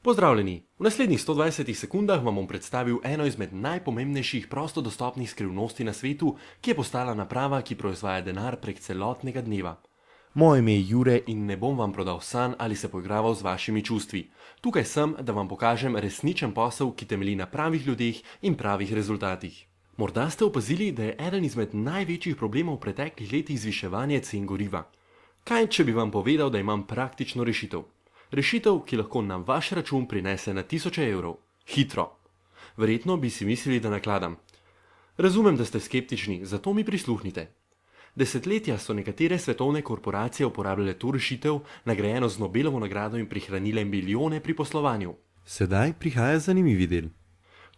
Pozdravljeni! V naslednjih 120 sekundah vam bom predstavil eno izmed najpomembnejših prosto dostopnih skrivnosti na svetu, ki je postala naprava, ki proizvaja denar prek celotnega dneva. Moje ime je Jure in ne bom vam prodal sanj ali se poigraval z vašimi čustvi. Tukaj sem, da vam pokažem resničen posel, ki temelji na pravih ljudeh in pravih rezultatih. Morda ste opazili, da je eden izmed največjih problemov v preteklih letih zviševanje cen goriva. Kaj, če bi vam povedal, da imam praktično rešitev? Rešitev, ki lahko na vaš račun prinese na tisoče evrov. Hitro. Verjetno bi si mislili, da nakladam. Razumem, da ste skeptični, zato mi prisluhnite. Desetletja so nekatere svetovne korporacije uporabljale to rešitev, nagrajeno z Nobelovo nagrado in prihranile milijone pri poslovanju. Sedaj prihaja zanimivi del.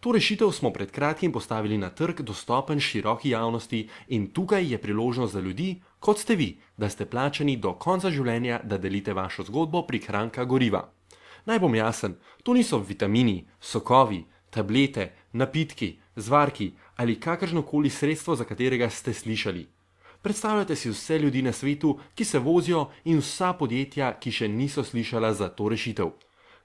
To rešitev smo pred kratkim postavili na trg, dostopen široki javnosti, in tukaj je priložnost za ljudi, kot ste vi, da ste plačani do konca življenja, da delite vašo zgodbo prihranka goriva. Naj bom jasen, to niso vitamini, sokovi, tablete, napitki, zvarki ali kakršnokoli sredstvo, za katerega ste slišali. Predstavljajte si vse ljudi na svetu, ki se vozijo, in vsa podjetja, ki še niso slišala za to rešitev.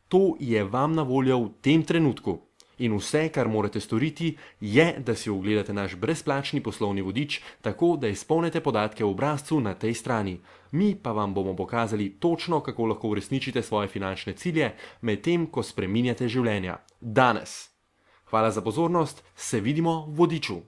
To je vam na voljo v tem trenutku. In vse, kar morate storiti, je, da si ogledate naš brezplačni poslovni vodič, tako da izpolnite podatke v obrazcu na tej strani. Mi pa vam bomo pokazali točno, kako lahko uresničite svoje finančne cilje, medtem ko spreminjate življenja. Danes. Hvala za pozornost, se vidimo v vodiču.